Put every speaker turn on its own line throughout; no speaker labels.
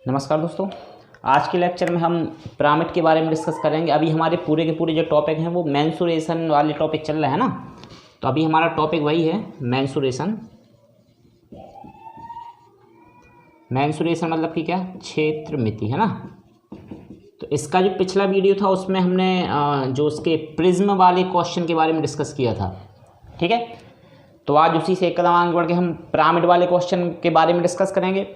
नमस्कार दोस्तों, आज के लेक्चर में हम पिरामिड के बारे में डिस्कस करेंगे। अभी हमारे पूरे के पूरे जो टॉपिक हैं वो मेंसुरेशन वाले टॉपिक चल रहे हैं ना, तो अभी हमारा टॉपिक वही है मेंसुरेशन। मेंसुरेशन मतलब कि क्या, क्षेत्र मिति है ना। तो इसका जो पिछला वीडियो था उसमें हमने जो उसके प्रिज्म वाले क्वेश्चन के बारे में डिस्कस किया था, ठीक है। तो आज उसी से एक कदम आगे बढ़ के हम पिरामिड वाले क्वेश्चन के बारे में डिस्कस करेंगे।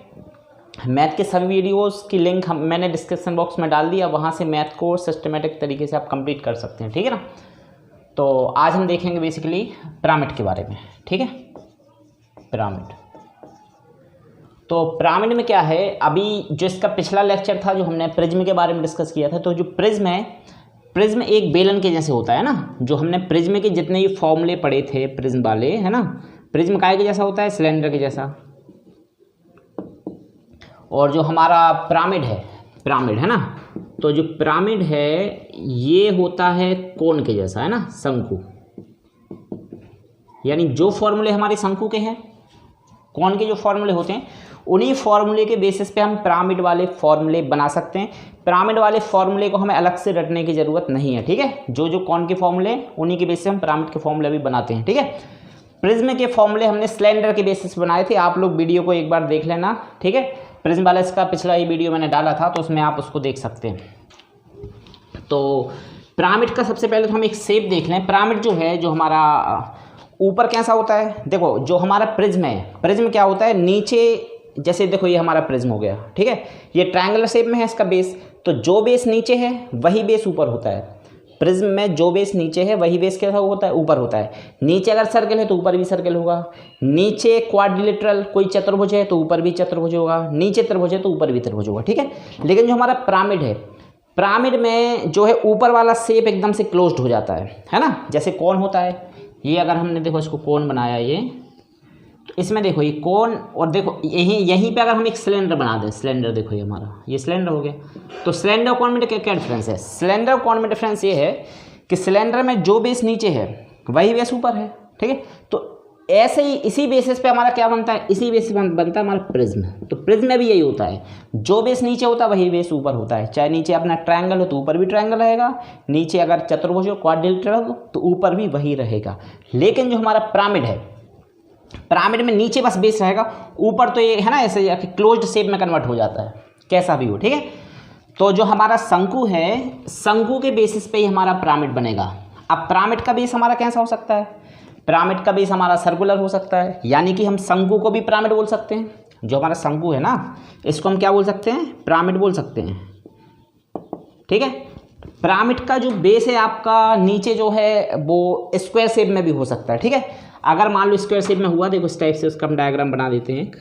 मैथ के सभी वीडियोस की लिंक मैंने डिस्क्रिप्शन बॉक्स में डाल दिया, वहाँ से मैथ को सिस्टमेटिक तरीके से आप कंप्लीट कर सकते हैं, ठीक है ना। तो आज हम देखेंगे बेसिकली पिरामिड के बारे में, ठीक है। पिरामिड, तो पिरामिड में क्या है, अभी जो इसका पिछला लेक्चर था जो हमने प्रिज्म के बारे में डिस्कस किया था, तो जो प्रिज्म है, प्रिज्म एक बेलन के जैसे होता है ना। जो हमने प्रिज्म के जितने ही फॉर्मूले पढ़े थे प्रिज्म वाले, है ना, प्रिज्म काय के जैसा होता है, सिलेंडर के जैसा। और जो हमारा पिरामिड है ना, तो जो पिरामिड है ये होता है कोन के जैसा, है ना, शंकु। यानी जो फॉर्मूले हमारे शंकु के हैं, कोन के जो फॉर्मूले होते हैं, उन्हीं फॉर्मूले के बेसिस पे हम पिरामिड वाले फॉर्मूले बना सकते हैं। पिरामिड वाले फॉर्मूले को हमें अलग से रटने की ज़रूरत नहीं है, ठीक है। जो कोन के फॉर्मूले उन्हीं के बेसिस से हम पिरामिड के फॉर्मूले भी बनाते हैं, ठीक है। प्रिज्म के फॉर्मूले हमने सिलेंडर के बेसिस पे बनाए थे, आप लोग वीडियो को एक बार देख लेना, ठीक है। प्रिज्म वाला इसका पिछला ही वीडियो मैंने डाला था, तो उसमें आप उसको देख सकते हैं। तो पिरामिड का सबसे पहले तो हम एक शेप देख लें। पिरामिड जो है, जो हमारा ऊपर कैसा होता है, देखो जो हमारा प्रिज्म है, प्रिज्म क्या होता है, नीचे जैसे देखो ये हमारा प्रिज्म हो गया, ठीक है। ये ट्रायंगुलर शेप में है इसका बेस, तो जो बेस नीचे है वही बेस ऊपर होता है। प्रिज्म में जो बेस नीचे है वही बेस कैसा होता है, ऊपर होता है। नीचे अगर सर्कल है तो ऊपर भी सर्कल होगा। नीचे क्वाड्रिलेटरल कोई चतुर्भुज है तो ऊपर भी चतुर्भुज होगा। नीचे त्रिभुज है तो ऊपर भी त्रिभुज होगा, ठीक है। लेकिन जो हमारा पिरामिड है, पिरामिड में जो है ऊपर वाला शेप एकदम से क्लोज्ड हो जाता है ना। जैसे कोन होता है, ये अगर हमने देखो इसको कोन बनाया, ये तो इसमें देखो ये कोन, और देखो यहीं पे अगर हम एक सिलेंडर बना दें, सिलेंडर देखो ये हमारा ये सिलेंडर हो गया। तो सिलेंडर और कोन में क्या डिफरेंस है, सिलेंडर और कोन में डिफरेंस ये है कि सिलेंडर में जो बेस नीचे है वही बेस ऊपर है, ठीक है। तो ऐसे ही इसी बेसिस पे हमारा क्या बनता है, इसी बेसिस बनता है हमारा प्रिज्म। तो प्रिज्म में भी यही होता है, जो बेस नीचे होता है वही बेस ऊपर होता है। चाहे नीचे अपना ट्रायंगल हो तो ऊपर भी ट्रायंगल रहेगा, नीचे अगर चतुर्भुज हो क्वाड्रिलेटरल हो तो ऊपर भी वही रहेगा। लेकिन जो हमारा पिरामिड है, पिरामिड में नीचे बस बेस रहेगा, ऊपर तो ये है ना ऐसे क्लोज्ड शेप में कन्वर्ट हो जाता है, कैसा भी हो, ठीक है। तो जो हमारा शंकु है, शंकु के बेसिस पे ही हमारा पिरामिड बनेगा। अब पिरामिड का बेस हमारा कैसा हो सकता है, पिरामिड का बेस हमारा सर्कुलर हो सकता है, यानी कि हम शंकु को भी पिरामिड बोल सकते हैं। जो हमारा शंकु है ना, इसको हम क्या बोल सकते हैं, पिरामिड बोल सकते हैं, ठीक है। पिरामिड का जो बेस है आपका नीचे जो है वो स्क्वायर शेप में भी हो सकता है, ठीक है। अगर मान लो स्क्वायर शेप में हुआ, देखो इस टाइप से उसका हम डायग्राम बना देते हैं।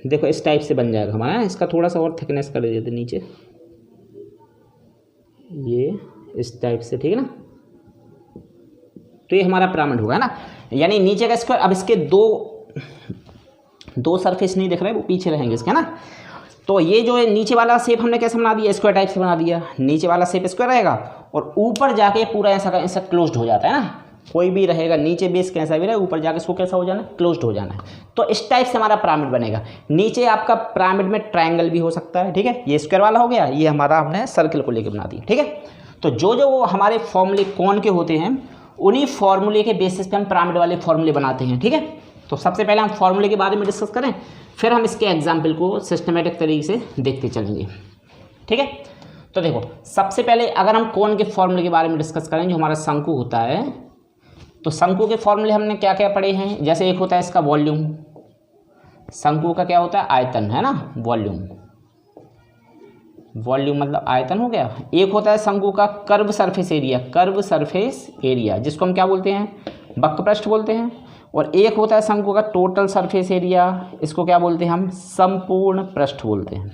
देखो इस टाइप से बन जाएगा हमारा, इसका थोड़ा सा और थिकनेस कर देते नीचे, ये इस टाइप से, ठीक है ना। तो ये हमारा पिरामिड होगा ना, यानी नीचे का स्क्वायर। अब इसके दो सरफेस नहीं दिख रहे, वो पीछे रहेंगे इसके, ना। तो ये जो है नीचे वाला शेप हमने कैसे बना दिया, स्क्वायर टाइप से बना दिया। नीचे वाला शेप स्क्वायर रहेगा और ऊपर जाके पूरा ऐसा क्लोज्ड हो जाता है ना। कोई भी रहेगा, नीचे बेस कैसा भी रहे, ऊपर जाके इसको कैसा हो जाना है, क्लोज्ड हो जाना है। तो इस टाइप से हमारा पिरामिड बनेगा। नीचे आपका पिरामिड में ट्रायंगल भी हो सकता है, ठीक है। ये स्क्वायर वाला हो गया, ये हमारा हमने सर्कल को लेकर बना दिया, ठीक है। तो जो हमारे फॉर्मूले कौन के होते हैं, उन्हीं फॉर्मूले के बेसिस पे हम पिरामिड वाले फॉर्मूले बनाते हैं, ठीक है। तो सबसे पहले हम फॉर्मूले के बारे में डिस्कस करें, फिर हम इसके एग्जाम्पल को सिस्टमेटिक तरीके से देखते चलेंगे, ठीक है। तो देखो सबसे पहले अगर हम कोन के फॉर्मूले के बारे में डिस्कस करें, जो हमारा शंकु होता है, तो शंकु के फॉर्मूले हमने क्या क्या पढ़े हैं। जैसे एक होता है इसका वॉल्यूम, शंकु का क्या होता है, आयतन, है ना, वॉल्यूम। वॉल्यूम मतलब आयतन हो गया। एक होता है शंकु का curve surface area, curve surface area, जिसको हम क्या बोलते हैं, वक्रपृष्ठ बोलते हैं। और एक होता है शंकु का टोटल सरफेस एरिया, इसको क्या बोलते हैं हम, संपूर्ण पृष्ठ बोलते हैं,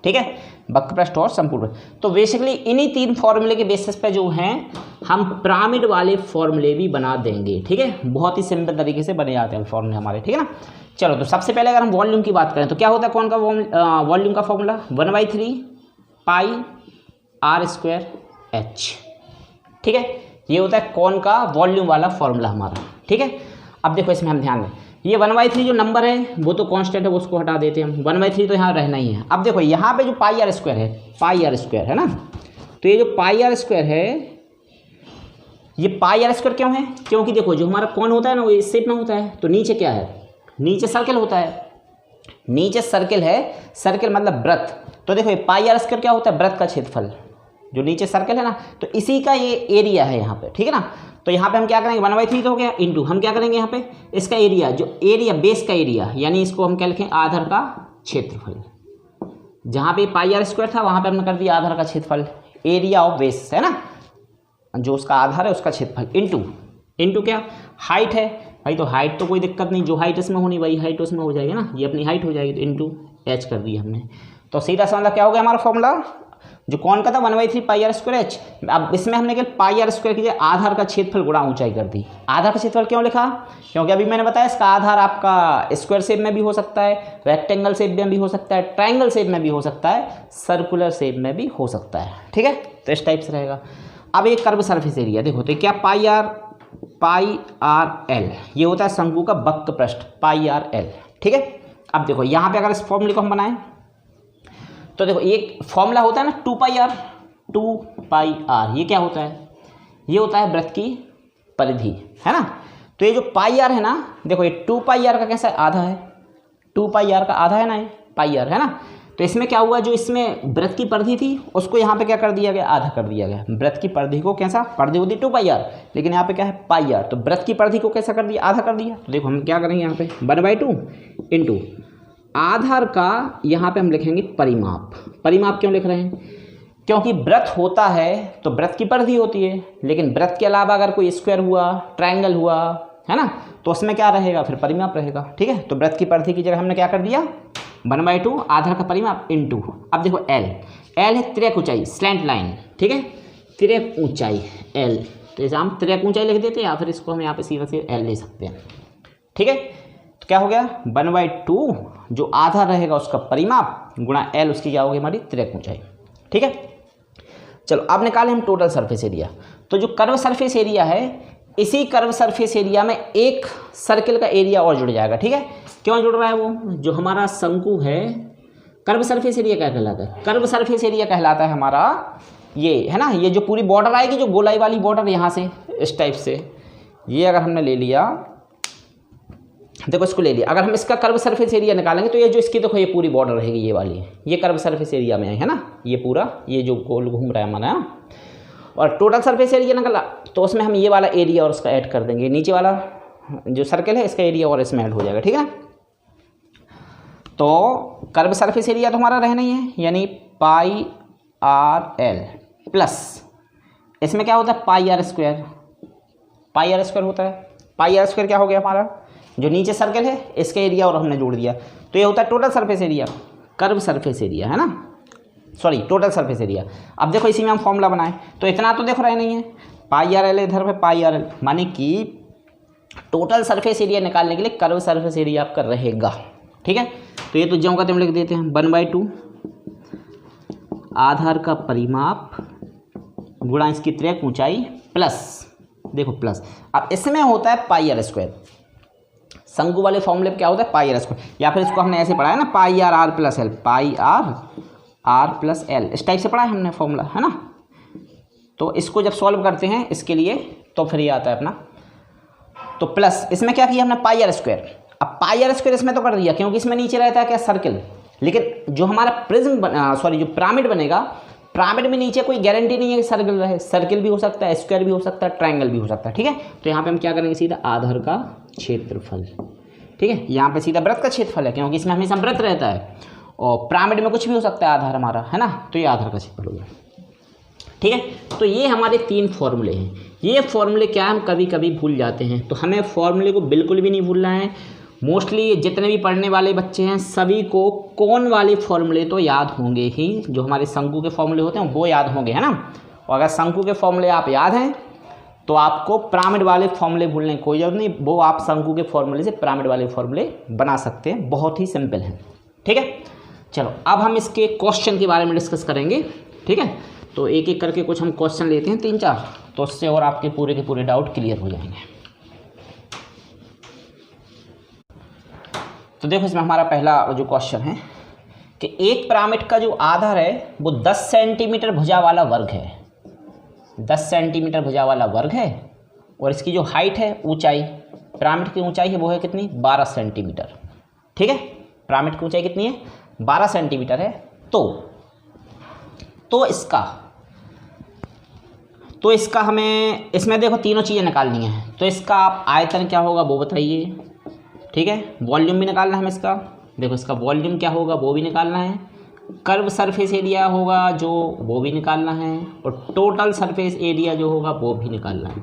ठीक है। वक्रपृष्ठ और संपूर्ण। तो बेसिकली इन्हीं तीन फॉर्मूले के बेसिस पे जो हैं हम पिरामिड वाले फॉर्मूले भी बना देंगे, ठीक है। बहुत ही सिंपल तरीके से बने जाते हैं फॉर्मूले हमारे, ठीक है ना। चलो तो सबसे पहले अगर हम वॉल्यूम की बात करें तो क्या होता है, कौन का वॉल्यूम का फॉर्मूला, 1/3 पाई r²h, ठीक है। ये होता है कौन का वॉल्यूम वाला फॉर्मूला हमारा, ठीक है। अब देखो इसमें हम ध्यान दें, ये 1/3 जो नंबर है वो तो कांस्टेंट है, वो उसको हटा देते हैं हम। 1/3 तो यहाँ रहना ही है। अब देखो यहाँ पे जो पाई आर स्क्वायर है, पाई आर स्क्वायर है ना, तो ये जो पाई आर स्क्वायर है, ये पाई आर स्क्वायर क्यों है? क्योंकि देखो जो हमारा कौन होता है ना वो इस शेप में होता है, तो नीचे क्या है, नीचे सर्कल होता है, नीचे सर्कल है, सर्कल मतलब वृत्त। तो देखो ये पाई आर स्क्वायर क्या होता है, वृत्त का क्षेत्रफल, जो नीचे सर्कल है ना, तो इसी का ये एरिया है यहाँ पे, ठीक है ना। तो यहाँ पे हम क्या करेंगे, 1/3 तो हो गया, इंटू हम क्या करेंगे यहाँ पे इसका एरिया, जो एरिया बेस का एरिया, यानी इसको हम क्या लिखें, आधार का क्षेत्रफल। जहाँ पे पाई आर स्क्वायर था वहाँ पे हमने कर दिया आधार का क्षेत्रफल, एरिया ऑफ बेस है ना, जो उसका आधार है उसका क्षेत्रफल, इंटू क्या, हाइट है भाई, तो हाइट तो कोई दिक्कत नहीं, जो हाइट इसमें होनी वही हाइट उसमें हो जाएगी ना, ये अपनी हाइट हो जाएगी, तो इंटू एच कर दिया हमने। तो सीधा सा मतलब क्या हो गया हमारा फॉर्मूला, जो कौन का था 1/3 पाई आर स्क्वायर एच। अब इसमें हमने क्या पाई आर स्क्वायर की जगह आधार का क्षेत्रफल गुणा ऊंचाई कर दी। आधार का क्षेत्रफल क्यों लिखा, क्योंकि अभी मैंने बताया इसका आधार आपका स्क्वायर शेप में भी हो सकता है, रेक्टेंगल शेप में भी हो सकता है, ट्राइंगल शेप में भी हो सकता है, सर्कुलर शेप में भी हो सकता है, ठीक है। तो इस टाइप से रहेगा। अब एक कर्व सरफेस एरिया देखो, तो क्या पाई आर एल, ये होता है शंकु का वक्र पृष्ठ, पाई आर एल, ठीक है। अब देखो यहाँ पे अगर इस फॉर्मूले को हम बनाएं, तो देखो एक फॉर्मूला होता है ना 2 पाई आर, ये क्या होता है, ये होता है वृत्त की परिधि, है ना। तो ये जो पाई आर है ना, देखो ये 2 पाई आर का कैसा है, आधा है, 2 पाई आर का आधा है ना, ये पाई आर है ना। तो इसमें क्या हुआ, जो इसमें वृत्त की परिधि थी उसको यहाँ पे क्या कर दिया गया, आधा कर दिया गया। वृत्त की परिधि को कैसा, परिधि होती 2 पाई आर, लेकिन यहाँ पे क्या है पाई आर, तो वृत्त की परिधि को कैसा कर दिया, आधा कर दिया। तो देखो हम क्या करेंगे यहाँ पे 1/2 इंटू आधार का, यहाँ पे हम लिखेंगे परिमाप। परिमाप क्यों लिख रहे हैं, क्योंकि वृत्त होता है तो वृत्त की परिधि होती है, लेकिन वृत्त के अलावा अगर कोई स्क्वायर हुआ, ट्रायंगल हुआ, है ना, तो उसमें क्या रहेगा, फिर परिमाप रहेगा, ठीक है। तो वृत्त की परिधि की जगह हमने क्या कर दिया 1/2 आधार का परिमाप इंटू, अब देखो एल है तिर्यक ऊंचाई, स्लैंट लाइन, ठीक है, तिर्यक ऊंचाई एल, तो इसे हम तिर्यक ऊंचाई लिख देते हैं, या फिर इसको हम यहाँ पे सीधा सीधा एल ले सकते हैं, ठीक है। तो क्या हो गया 1/2 जो आधार रहेगा उसका परिमाप गुणा एल, उसकी क्या होगी हमारी तिर्यक ऊंचाई, ठीक है। चलो अब निकालें हम टोटल सरफेस एरिया। तो जो कर्व सरफेस एरिया है, इसी कर्व सरफेस एरिया में एक सर्किल का एरिया और जुड़ जाएगा, ठीक है। क्यों जुड़ रहा है, वो जो हमारा शंकु है, कर्व सरफेस एरिया क्या कहलाता है, कर्व सरफेस एरिया कहलाता है हमारा ये, है ना, ये जो पूरी बॉर्डर आएगी, जो गोलाई वाली बॉर्डर यहाँ से इस टाइप से, ये अगर हमने ले लिया, देखो इसको ले लिया, अगर हम इसका कर्व सरफेस एरिया निकालेंगे तो ये जो इसकी देखो ये पूरी बॉर्डर रहेगी, ये वाली, ये कर्व सरफेस एरिया में है ना, ये पूरा ये जो गोल घूम रहा है हमारा, और टोटल सरफेस एरिया निकाला तो उसमें हम ये वाला एरिया और उसका ऐड कर देंगे, नीचे वाला जो सर्कल है इसका एरिया और इसमें ऐड हो जाएगा, ठीक है। तो कर्व सरफेस एरिया तो हमारा रहना ही है, यानी पाई आर एल प्लस इसमें क्या होता है pi r square, pi r square होता है। पाई आर स्क्वायर क्या हो गया हमारा, जो नीचे सर्कल है इसका एरिया और हमने जोड़ दिया, तो ये होता है total surface area, curve surface area, है ना, सॉरी टोटल सरफेस एरिया। अब देखो इसी में हम फॉर्मूला बनाएं, तो इतना तो देखो रहे नहीं है, पाई आर एल इधर पे पाई आर एल, माने कि टोटल सरफेस एरिया निकालने के लिए कर्व सरफेस एरिया आपका रहेगा, ठीक है। तो ये तो ज्यों का त्यों लिख देते हैं 1/2 आधार का परिमाप गुणा इसकी तिर्यक ऊंचाई प्लस, देखो प्लस, अब इसमें होता है पाई आर स्क्वायर, शंकु वाले फॉर्मूले क्या होता है पाई आर स्क्वायर, या फिर इसको हमने ऐसे पढ़ा है ना pi r r plus l, pi r plus l, इस टाइप से पढ़ा है हमने फॉर्मूला, है ना। तो इसको जब सॉल्व करते हैं इसके लिए तो फिर ये आता है अपना, तो प्लस इसमें क्या किया हमने पाई आर स्क्वायर। अब पाई आर स्क्वायर इसमें तो कर दिया क्योंकि इसमें नीचे रहता है क्या सर्कल, लेकिन जो हमारा प्रिज्म सॉरी जो पिरामिड बनेगा, पिरामिड में नीचे कोई गारंटी नहीं है कि सर्कल रहे, सर्कल भी हो सकता है, स्क्वायर भी हो सकता है, ट्रायंगल भी हो सकता है, ठीक है। तो यहाँ पे हम क्या करेंगे सीधा आधार का क्षेत्रफल, ठीक है। यहाँ पे सीधा वृत्त का क्षेत्रफल है क्योंकि इसमें हमेशा वृत्त रहता है, और पिरामिड में कुछ भी हो सकता है आधार हमारा, है ना, तो ये आधार का क्षेत्रफल होगा, ठीक है। तो ये हमारे 3 फॉर्मूले हैं। ये फॉर्मूले क्या हम कभी कभी भूल जाते हैं, तो हमें फॉर्मूले को बिल्कुल भी नहीं भूलना है। मोस्टली जितने भी पढ़ने वाले बच्चे हैं सभी को कौन वाले फॉर्मूले तो याद होंगे ही, जो हमारे शंकु के फॉर्मूले होते हैं वो याद होंगे, है ना। और अगर शंकु के फॉर्मूले आप याद हैं तो आपको पिरामिड वाले फॉर्मूले भूलने की कोई जरूरत नहीं, वो आप शंकु के फॉर्मूले से पिरामिड वाले फॉर्मूले बना सकते हैं, बहुत ही सिंपल है, ठीक है। चलो अब हम इसके क्वेश्चन के बारे में डिस्कस करेंगे, ठीक है। तो एक एक करके कुछ हम क्वेश्चन लेते हैं 3-4, तो उससे और आपके पूरे के पूरे डाउट क्लियर हो जाएंगे। तो देखो इसमें हमारा पहला जो क्वेश्चन है कि एक पिरामिड का जो आधार है वो 10 सेंटीमीटर भुजा वाला वर्ग है, 10 सेंटीमीटर भुजा वाला वर्ग है, और इसकी जो हाइट है, ऊंचाई, पिरामिड की ऊंचाई है वो है कितनी, 12 सेंटीमीटर। ठीक है, पिरामिड की ऊंचाई कितनी है, 12 सेंटीमीटर है। तो इसका हमें इसमें देखो तीनों चीज़ें निकालनी है। तो इसका आप आयतन क्या होगा वो बताइए। ठीक है, वॉल्यूम भी निकालना है हमें इसका, देखो इसका वॉल्यूम क्या होगा वो भी निकालना है, कर्व सरफेस एरिया होगा जो वो भी निकालना है, और टोटल सरफेस एरिया जो होगा वो भी निकालना है।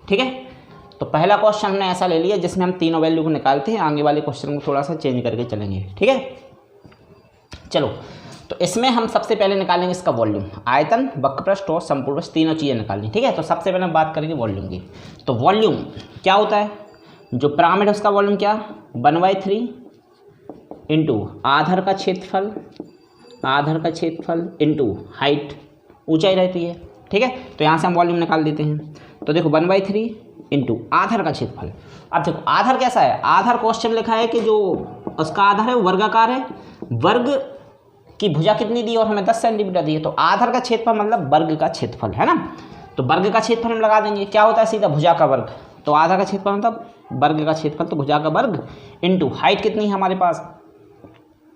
ठीक है, तो पहला क्वेश्चन हमने ऐसा ले लिया जिसमें हम तीनों वैल्यू को निकालते हैं, आगे वाले क्वेश्चन को थोड़ा सा चेंज करके चलेंगे। ठीक है, चलो तो इसमें हम सबसे पहले निकालेंगे इसका वॉल्यूम, आयतन, वक्रपृष्ठ और संपूर्ण तीनों चीज़ें निकालनी। ठीक है, तो सबसे पहले हम बात करेंगे वॉल्यूम की। तो वॉल्यूम क्या होता है, जो पिरामिड है उसका वॉल्यूम क्या, 1/3 इंटू आधार का क्षेत्रफल इंटू हाइट, ऊंचाई रहती है। ठीक है, तो यहाँ से हम वॉल्यूम निकाल देते हैं। तो देखो 1/3 इंटू आधार का क्षेत्रफल। अब देखो आधार कैसा है, आधार क्वेश्चन लिखा है कि जो उसका आधार है वो वर्गाकार है, वर्ग की भुजा कितनी दी और हमें 10 सेंटीमीटर दी है, तो आधार का क्षेत्रफल मतलब वर्ग का क्षेत्रफल है ना। तो वर्ग का क्षेत्रफल हम लगा देंगे, क्या होता है सीधा भुजा का वर्ग, तो आधार का क्षेत्रफल मतलब वर्ग का क्षेत्रफल, तो भुजा का वर्ग इंटू हाइट कितनी है हमारे पास,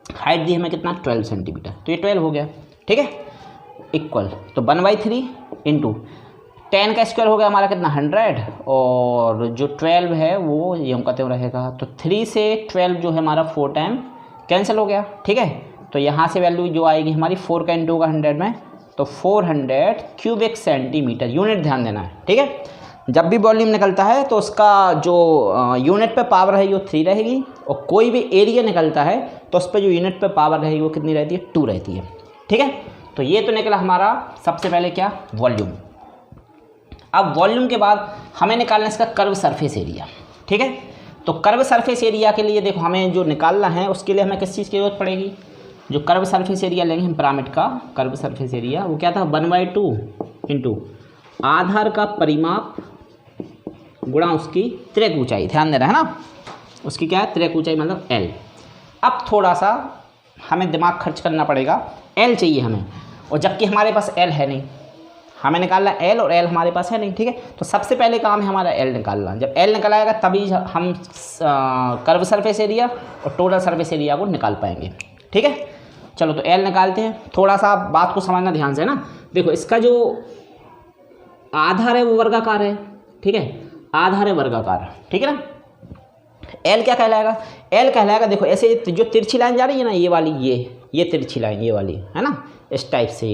हाइट दी हमें कितना 12 सेंटीमीटर, तो ये 12 हो गया। ठीक है, इक्वल तो 1/3 इंटू 10 का स्क्वायर हो गया हमारा कितना 100, और जो 12 है वो ये हम कहते हुए रहेगा, तो 3 से 12 जो है हमारा 4 टाइम कैंसिल हो गया। ठीक है, तो यहाँ से वैल्यू जो आएगी हमारी 4 का इंटू होगा 100 में, तो 400 क्यूबिक सेंटीमीटर, यूनिट ध्यान देना है। ठीक है, जब भी वॉल्यूम निकलता है तो उसका जो यूनिट पे पावर है वो 3 रहेगी, और कोई भी एरिया निकलता है तो उस पर जो यूनिट पे पावर रहेगी वो कितनी रहती है, 2 रहती है। ठीक है, तो ये तो निकला हमारा सबसे पहले क्या, वॉल्यूम। अब वॉल्यूम के बाद हमें निकालना है इसका कर्व सरफेस एरिया। ठीक है, तो कर्व सरफेस एरिया के लिए देखो हमें जो निकालना है उसके लिए हमें किस चीज़ की जरूरत पड़ेगी, जो कर्व सरफेस एरिया लेंगे हम पिरामिड का कर्व सरफेस एरिया, वो क्या था 1/2 इंटू आधार का परिमाप गुणा उसकी तिर्यक ऊंचाई, ध्यान देना है ना, उसकी क्या है तिर्यक ऊंचाई मतलब L। अब थोड़ा सा हमें दिमाग खर्च करना पड़ेगा, L चाहिए हमें, और जबकि हमारे पास L है नहीं, हमें निकालना L और L हमारे पास है नहीं। ठीक है, तो सबसे पहले काम है हमारा L निकालना, जब L निकल आएगा तभी हम कर्व सरफेस एरिया और टोटल सरफेस एरिया को निकाल पाएंगे। ठीक है, चलो तो L निकालते हैं। थोड़ा सा बात को समझना ध्यान से ना, देखो इसका जो आधार है वो वर्गाकार है। ठीक है, आधार है वर्गाकार, ठीक है ना। L क्या कहलाएगा, L कहलाएगा देखो ऐसे जो तिरछी लाइन जा रही है ना, ये वाली, ये तिरछी लाइन ये वाली है ना, इस टाइप से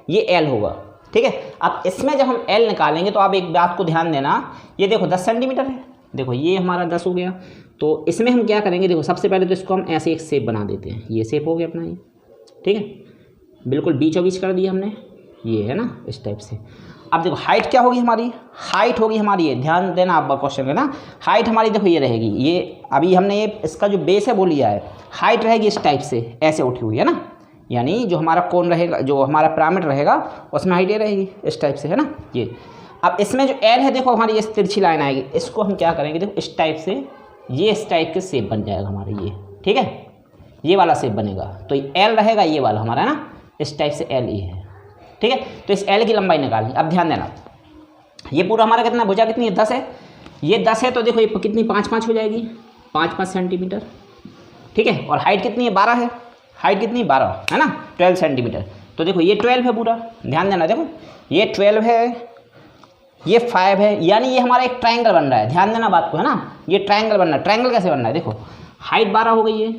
ये L होगा। ठीक है, अब इसमें जब हम L निकालेंगे तो आप एक बात को ध्यान देना, ये देखो 10 सेंटीमीटर है, देखो ये हमारा 10 हो गया, तो इसमें हम क्या करेंगे, देखो सबसे पहले तो इसको हम ऐसे एक शेप बना देते हैं, ये शेप हो गया अपना ये। ठीक है, बिल्कुल बीचों बीच कर दिया हमने, ये है ना इस टाइप से। अब देखो हाइट क्या होगी हमारी, हाइट होगी हमारी ये, ध्यान देना आप क्वेश्चन का ना, हाइट हमारी देखो ये रहेगी, ये अभी हमने ये इसका जो बेस है वो लिया है, हाइट रहेगी इस टाइप से ऐसे उठी हुई है ना, यानी जो हमारा कोन रहेगा, जो हमारा पिरामिड रहेगा उसमें हाइट ये रहेगी इस टाइप से है ना ये। अब इसमें जो L है देखो हमारी इस तिरछी लाइन आएगी, इसको हम क्या करेंगे देखो इस टाइप से, ये इस टाइप के शेप बन जाएगा हमारा ये। ठीक है, ये वाला शेप बनेगा, तो L रहेगा ये वाला हमारा है ना, इस टाइप से L ये है। ठीक है, तो इस L की लंबाई निकालनी। अब ध्यान देना, ये पूरा हमारा कितना भुजा कितनी है 10 है, ये 10 है, तो देखो ये कितनी 5-5 हो जाएगी, 5-5 सेंटीमीटर। ठीक है, और हाइट कितनी है 12 है, हाइट कितनी 12 है ना, 12 सेंटीमीटर। तो देखो ये 12 है पूरा, ध्यान देना, देखो ये 12 है, ये 5 है, यानी ये हमारा एक ट्रायंगल बन रहा है, ध्यान देना बात को है ना, ये ट्रायंगल बन रहा है। ट्रायंगल कैसे बन रहा है, देखो हाइट 12 हो गई है,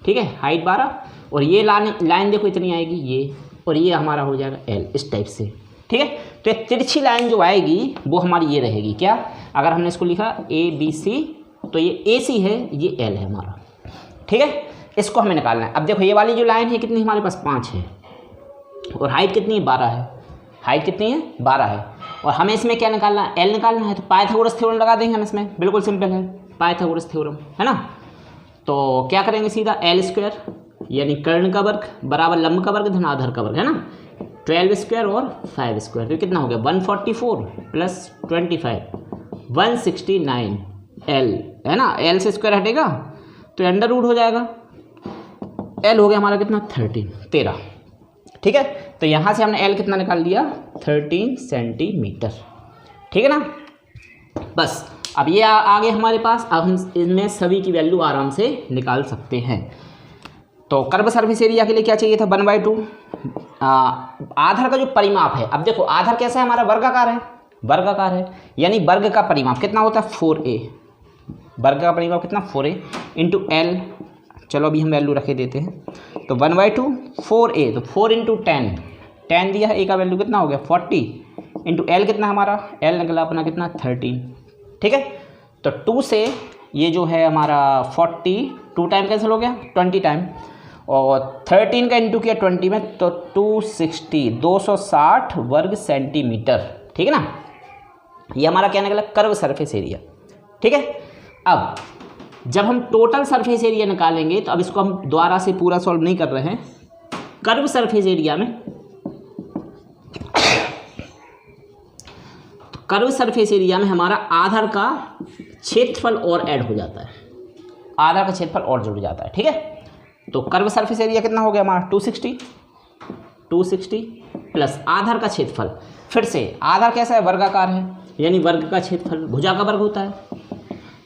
ठीक है, हाइट 12, और ये लाइन देखो इतनी आएगी ये, और ये हमारा हो जाएगा L इस टाइप से। ठीक है, तो ये तिरछी लाइन जो आएगी वो हमारी ये रहेगी क्या, अगर हमने इसको लिखा ABC, तो ये AC है, ये L है हमारा। ठीक है, इसको हमें निकालना है। अब देखो ये वाली जो लाइन है कितनी हमारे पास 5 है, और हाइट कितनी है 12 है, हाइट कितनी है 12 है, और हमें इसमें क्या निकालना है, L निकालना है। तो पाइथागोरस थ्योरम लगा देंगे हम इसमें, बिल्कुल सिंपल है पाइथागोरस थ्योरम है ना। तो क्या करेंगे सीधा L² यानी कर्ण का वर्ग बराबर लंब का वर्ग धन आधार का वर्ग है ना, 12² और 5², तो कितना हो गया 144 + 25 169 L है ना, L से स्क्वायर हटेगा तो अंडर रूट हो जाएगा, एल हो गया हमारा कितना 13, ठीक है। तो यहाँ से हमने एल कितना निकाल लिया 13 सेंटीमीटर, ठीक है ना। बस अब ये आ गए हमारे पास, अब हम इनमें सभी की वैल्यू आराम से निकाल सकते हैं। तो कर्व सरफेस एरिया के लिए क्या चाहिए था 1/2। आधार का जो परिमाप है, अब देखो आधार कैसा है हमारा वर्गाकार है, वर्गाकार है, यानी वर्ग का परिमाप कितना होता है 4a, वर्ग का परिमाप कितना 4a इंटू एल। चलो अभी हम वैल्यू रखे देते हैं। तो 1/2 4a, तो 4 इंटू 10 दिया है, a का वैल्यू कितना हो गया 40 इंटू एल कितना हमारा, एल निकला अपना कितना 13, ठीक है। तो 2 से ये जो है हमारा 40 2 टाइम कैंसिल हो गया 20 टाइम, और 13 का इंटू किया 20 में, तो 260 वर्ग सेंटीमीटर, ठीक है ना। ये हमारा क्या निकला कर्व सरफेस एरिया, ठीक है। अब जब हम टोटल सरफेस एरिया निकालेंगे, तो अब इसको हम दोबारा से पूरा सॉल्व नहीं कर रहे हैं। कर्व सरफेस एरिया में, कर्व सरफेस एरिया में हमारा आधार का क्षेत्रफल और ऐड हो जाता है, आधार का क्षेत्रफल और जुड़ जाता है, ठीक है। तो कर्व सरफेस एरिया कितना हो गया हमारा 260 प्लस आधार का क्षेत्रफल। फिर से आधार कैसा है वर्गाकार है, यानी वर्ग का क्षेत्रफल भुजा का वर्ग होता है।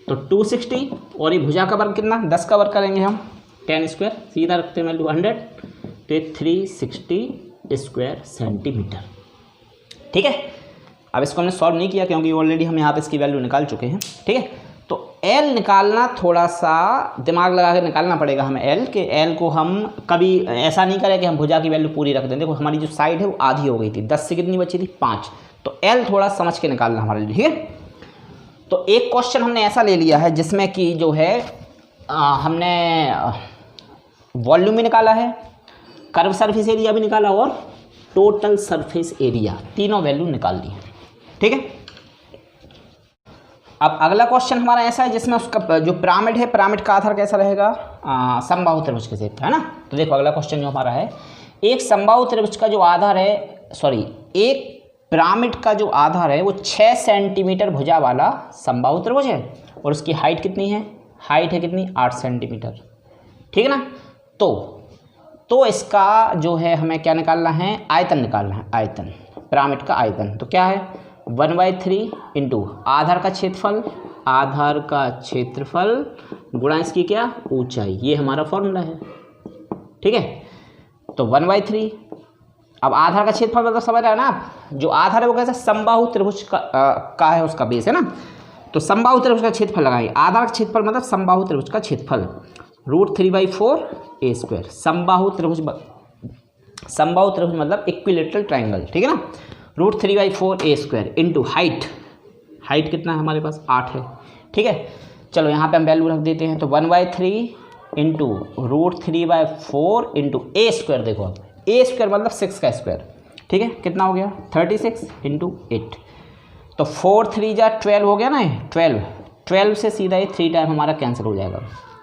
तो 260 और ये भुजा का वर्ग कितना 10 का वर्ग करेंगे हम 10 स्क्वायर, सीधा रखते हैं वैल्यू 100, तो 360 स्क्वायर सेंटीमीटर, ठीक है। अब इसको हमने सॉल्व नहीं किया क्योंकि ऑलरेडी हम यहाँ पे इसकी वैल्यू निकाल चुके हैं, ठीक है। तो एल निकालना थोड़ा सा दिमाग लगा के निकालना पड़ेगा हमें एल के, एल को हम कभी ऐसा नहीं करें कि हम भुजा की वैल्यू पूरी रख दें। देखो हमारी जो साइड है वो आधी हो गई थी, 10 से कितनी बची थी 5, तो एल थोड़ा समझ के निकालना हमारे लिए, ठीक है। तो एक क्वेश्चन हमने ऐसा ले लिया है जिसमें कि जो है हमने वॉल्यूम भी निकाला है, कर्व सरफेस एरिया भी निकाला और टोटल सरफेस एरिया, तीनों वैल्यू निकाल ली है, ठीक है। अब अगला क्वेश्चन हमारा ऐसा है जिसमें उसका जो पिरामिड है, पिरामिड का आधार कैसा रहेगा समबाहु त्रिभुज के शेप, है ना। तो देखो अगला क्वेश्चन जो हमारा है, एक समबाहु त्रिभुज का जो आधार है, एक पिरामिड का जो आधार है वो 6 सेंटीमीटर भुजा वाला समबाहु त्रिभुज है, और उसकी हाइट कितनी है, हाइट है कितनी 8 सेंटीमीटर, ठीक है ना। तो इसका जो है हमें क्या निकालना है, आयतन निकालना है, आयतन पिरामिड का आयतन। तो क्या है 1/3 इंटू आधार का क्षेत्रफल, आधार का क्षेत्रफल गुणा इसकी क्या ऊंचाई, ये हमारा फॉर्मूला है, ठीक है। तो 1/3, अब आधार का क्षेत्रफल मतलब समझ रहे हैं ना आप, जो आधार है वो कैसा समबाहु त्रिभुज का है, उसका बेस है ना। तो समबाहु त्रिभुज का क्षेत्रफल लगाएंगे, आधार का क्षेत्रफल मतलब समबाहु त्रिभुज का क्षेत्रफल √3/4 a स्क्वायर। समबाहु त्रिभुज मतलब इक्विलेटरल ट्राइंगल, ठीक है ना। √3/4 a स्क्वायर इंटू हाइट कितना है हमारे पास 8 है, ठीक है। चलो यहाँ पे हम वैल्यू रख देते हैं। तो 1/3 इंटू √3/4 इंटू a स्क्वायर, देखो आप a स्क्वायर मतलब 6 का स्क्वायर, ठीक है। कितना हो गया 36 इंटू 8, तो 4 3 जा 12 हो गया ना, 12 से सीधा ये 3 टाइम हमारा कैंसिल हो जाएगा,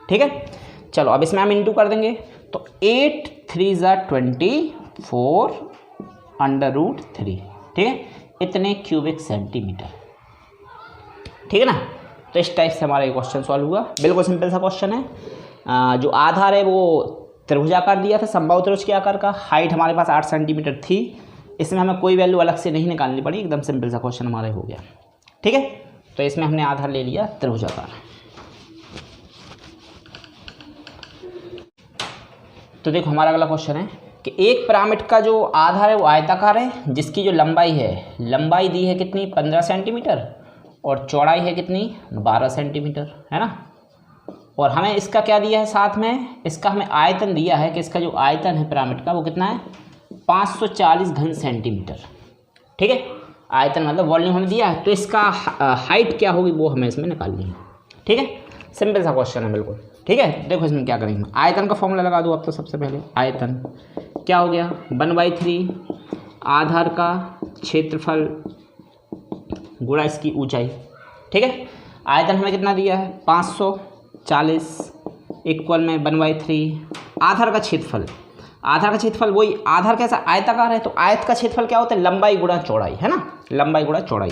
ठीक है। चलो अब इसमें हम इंटू कर देंगे, तो 8 3 जा 24 √3, ठीक है, इतने क्यूबिक सेंटीमीटर, ठीक है ना। तो इस टाइप से हमारा ये क्वेश्चन सॉल्व हुआ, बिल्कुल सिंपल सा क्वेश्चन है। जो आधार है वो त्रिभुजाकार दिया था, समबाहु त्रिभुज के आकार का, हाइट हमारे पास 8 सेंटीमीटर थी, इसमें हमें कोई वैल्यू अलग से नहीं निकालनी पड़ी, एकदम सिंपल सा क्वेश्चन हमारा हो गया, ठीक है। तो इसमें हमने आधार ले लिया त्रिभुजाकार। तो देखो हमारा अगला क्वेश्चन है कि एक पिरामिड का जो आधार है वो आयताकार है, जिसकी जो लंबाई दी है कितनी 15 सेंटीमीटर, और चौड़ाई है कितनी 12 सेंटीमीटर, है ना। और हमें इसका क्या दिया है साथ में, इसका हमें आयतन दिया है कि इसका जो आयतन है पिरामिड का वो कितना है 540 घन सेंटीमीटर, ठीक है। आयतन मतलब वॉल्यूम हमें दिया है, तो इसका हाइट क्या होगी वो हमें इसमें निकालनी है, ठीक है। सिंपल सा क्वेश्चन है बिल्कुल, ठीक है। देखो इसमें क्या करेंगे, आयतन का फॉर्मूला लगा दो अब। तो सबसे पहले आयतन क्या हो गया 1/3 आधार का क्षेत्रफल गुणा इसकी ऊंचाई, ठीक है। आयतन हमें कितना दिया है 540 इक्वल में 1/3 आधार का क्षेत्रफल, वही आधार कैसा आयताकार है, तो आयत का क्षेत्रफल क्या होता है लंबाई गुणा चौड़ाई, है ना, लंबाई गुणा चौड़ाई,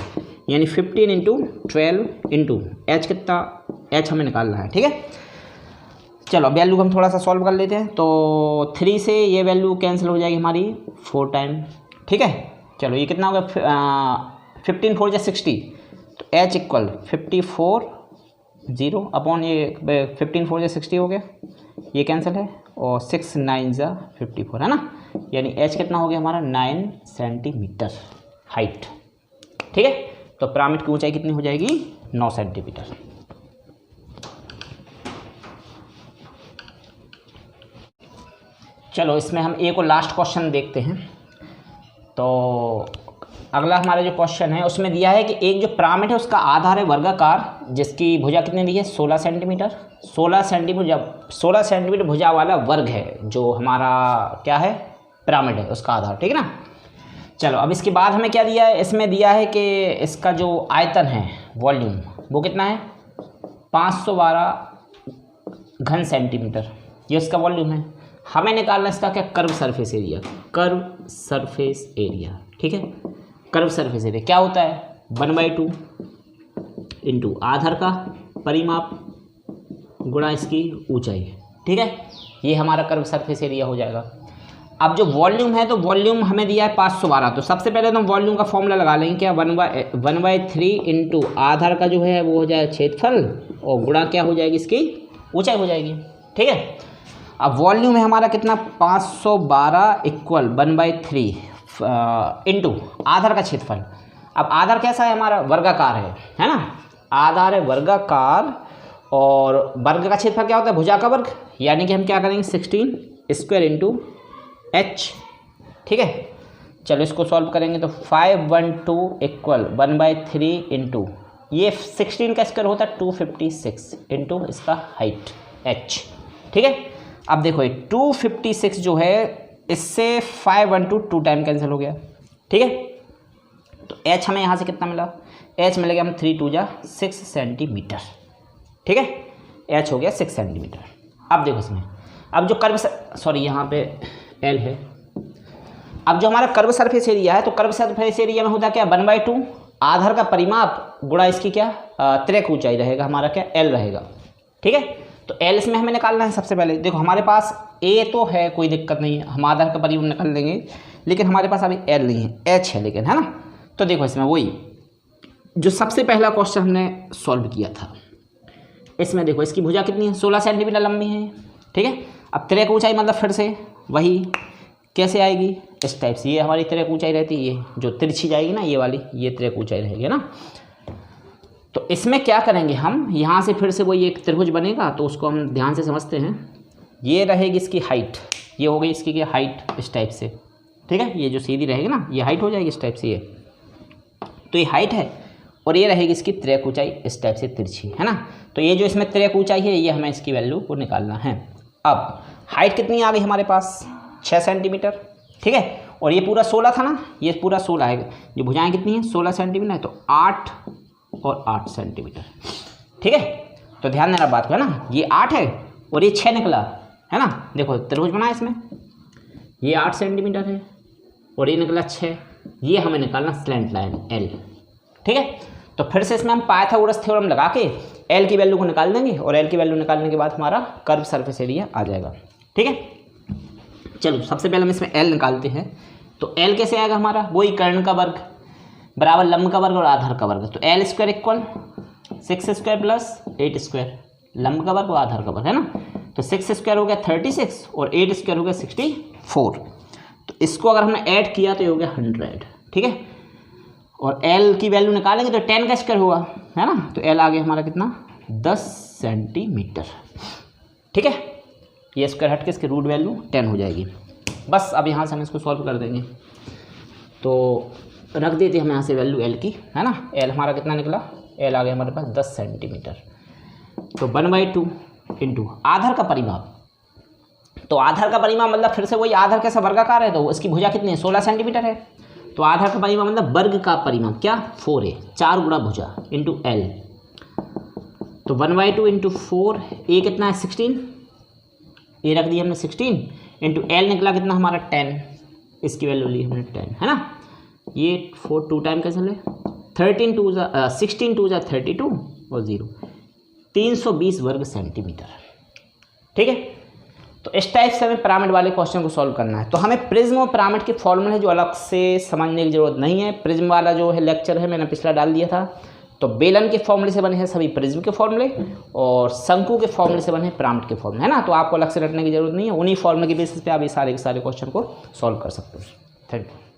यानी 15 × 12 इंटू एच, कितना एच हमें निकालना है, ठीक है। चलो अब वैल्यू हम थोड़ा सा सॉल्व कर लेते हैं। तो 3 से ये वैल्यू कैंसिल हो जाएगी हमारी 4 टाइम, ठीक है। चलो ये कितना होगा 15 4 जा 60, तो h इक्वल 54 0 अपॉन ये 15 4 जा 60 हो गया, ये कैंसिल है, और 6 9 जा 54 है ना, यानी h कितना हो गया हमारा 9 सेंटीमीटर हाइट, ठीक है। तो पिरामिड की ऊंचाई कितनी हो जाएगी 9 सेंटीमीटर। चलो इसमें हम एक और लास्ट क्वेश्चन देखते हैं। तो अगला हमारा जो क्वेश्चन है उसमें दिया है कि एक जो पिरामिड है उसका आधार है वर्गाकार, जिसकी भुजा कितनी दी है 16 सेंटीमीटर। 16 सेंटीमीटर भुजा वाला वर्ग है जो हमारा क्या है पिरामिड है, उसका आधार, ठीक है ना। चलो अब इसके बाद हमें क्या दिया है, इसमें दिया है कि इसका जो आयतन है वॉल्यूम वो कितना है 512 घन सेंटीमीटर, ये उसका वॉल्यूम है। हमें निकालना इसका क्या curve surface area, curve surface area, ठीक है। कर्व सरफेस एरिया क्या होता है 1/2 इंटू आधार का परिमाप गुणा इसकी ऊंचाई, ठीक है। ये हमारा कर्व सरफेस एरिया हो जाएगा। अब जो वॉल्यूम है तो वॉल्यूम हमें दिया है 512, तो सबसे पहले तो हम वॉल्यूम का फॉर्मूला लगा लेंगे क्या 1/3 इंटू आधार का जो है वो हो जाएगा क्षेत्रफल और गुणा क्या हो जाएगी इसकी ऊंचाई हो जाएगी, ठीक है। अब वॉल्यूम है हमारा कितना 512 इक्वल 1/3 इंटू आधार का क्षेत्रफल। अब आधार कैसा है हमारा वर्गाकार है ना, आधार है वर्गाकार और वर्ग का क्षेत्रफल क्या होता है भुजा का वर्ग, यानी कि हम क्या करेंगे 16 स्क्वायर इंटू h, ठीक है। चलो इसको सॉल्व करेंगे तो 512 इक्वल 1/3 इंटू ये 16 का स्क्वायर होता है 256 इंटू इसका हाइट h, ठीक है। अब देखो ये 256 जो है इससे 512 2 टाइम कैंसिल हो गया, ठीक है। तो h हमें यहाँ से कितना मिला, h मिलेगा हमें 3 2 जा 6 सेंटीमीटर, ठीक है। h हो गया 6 सेंटीमीटर। अब देखो इसमें अब जो कर्व सॉरी यहाँ पे L है। अब जो हमारा कर्व सरफेस एरिया है तो कर्व सरफेस एरिया में होता क्या 1/2 आधार का परिमाप गुणा इसकी क्या त्रिक ऊंचाई रहेगा हमारा क्या L रहेगा, ठीक है। तो L इसमें हमें निकालना है। सबसे पहले देखो हमारे पास A तो है, कोई दिक्कत नहीं है, हम आधार का परिमाप निकाल लेंगे, लेकिन हमारे पास अभी L नहीं है, H है लेकिन, है ना। तो देखो इसमें वही जो सबसे पहला क्वेश्चन हमने सॉल्व किया था, इसमें देखो इसकी भुजा कितनी है 16 सेंटीमीटर लंबी है, ठीक है। अब त्रिक ऊंचाई मतलब फिर से वही कैसे आएगी इस टाइप से, ये हमारी त्रिक ऊंचाई रहती है, ये जो तिरछी जाएगी ना ये वाली, ये त्रिक ऊंचाई रहेगी ना। तो इसमें क्या करेंगे हम, यहाँ से फिर से वही एक त्रिभुज बनेगा, तो उसको हम ध्यान से समझते हैं। ये रहेगी इसकी हाइट, ये हो गई इसकी क्या हाइट इस टाइप से, ठीक है। ये जो सीधी रहेगी ना ये हाइट हो जाएगी इस टाइप से, ये तो ये हाइट है, और ये रहेगी इसकी त्रिक ऊंचाई इस टाइप से तिरछी, है ना। तो ये जो इसमें त्रिक ऊंचाई है ये हमें इसकी वैल्यू को निकालना है। अब हाइट कितनी आ गई हमारे पास 6 सेंटीमीटर, ठीक है। और ये पूरा 16 था ना, ये पूरा 16 है, जो भुजाएं कितनी है 16 सेंटीमीटर है, तो 8 और 8 सेंटीमीटर, ठीक है। तो ध्यान देना बात को, है ना, ये 8 है और ये 6 निकला, है ना। देखो त्रिभुज बना है इसमें, ये 8 सेंटीमीटर है और ये निकला 6, ये हमें निकालना स्लैंट लाइन L, ठीक है। तो फिर से इसमें हम पाइथागोरस थ्योरम लगा के L की वैल्यू को निकाल देंगे, और L की वैल्यू निकालने के बाद हमारा कर्व सरफेस एरिया आ जाएगा, ठीक है। चलो सबसे पहले हम इसमें L निकालते हैं। तो L कैसे आएगा हमारा, वही कर्ण का वर्ग बराबर लंब का वर्ग और आधार का वर्ग। तो L square equal 6 square plus 8 square, लंब का वर्ग और आधार का वर्ग, है ना। तो 6 स्क्वायर हो गया 36 और 8 स्क्वायर हो गया 64। तो इसको अगर हमने ऐड किया तो ये हो गया 100, ठीक है। और L की वैल्यू निकालेंगे तो 10 का स्क्वायर होगा, है ना। तो L आ गया हमारा कितना 10 सेंटीमीटर, ठीक है। ये स्क्वायर हट के इसकी रूट वैल्यू 10 हो जाएगी। बस अब यहाँ से हम इसको सॉल्व कर देंगे, तो रख देते हम यहाँ से वैल्यू L की, है ना। L हमारा कितना निकला, L आ गया हमारे पास 10 सेंटीमीटर। तो 1/2 इंटू आधार का परिमाप, तो आधार का परिमाप मतलब फिर से वही आधार कैसा वर्गाकार है, तो इसकी भुजा कितनी है 16 सेंटीमीटर है। तो आधार का परिमाप मतलब वर्ग का परिमाप क्या 4 है, 4 गुणा भुजा इंटू L। तो 1/2 इंटू 4, ए कितना है 16, ए रख दिया हमने 16 इंटू L निकला कितना हमारा 10, इसकी वैल्यू ली हमने 10, है ना। ये 4 2 टाइम कैसे ले 16 2 जा 32 और 0 320 वर्ग सेंटीमीटर, ठीक है। तो इस टाइप से हमें पिरामिड वाले क्वेश्चन को सॉल्व करना है। तो हमें प्रिज्म और पिरामिड के फॉर्मूले जो अलग से समझने की जरूरत नहीं है। प्रिज्म वाला जो है लेक्चर है मैंने पिछला डाल दिया था। तो बेलन के फॉर्मूले से बने हैं सभी प्रिज्म के फॉर्मूले, और शंकु के फॉर्मूले से बने हैं पिरामिड के फॉर्मूले, है ना। तो आपको अलग से रटने की जरूरत नहीं है, उन्हीं फॉर्मूले के बेसिस पे आप ये सारे के सारे क्वेश्चन को सॉल्व कर सकते हो। Thank you.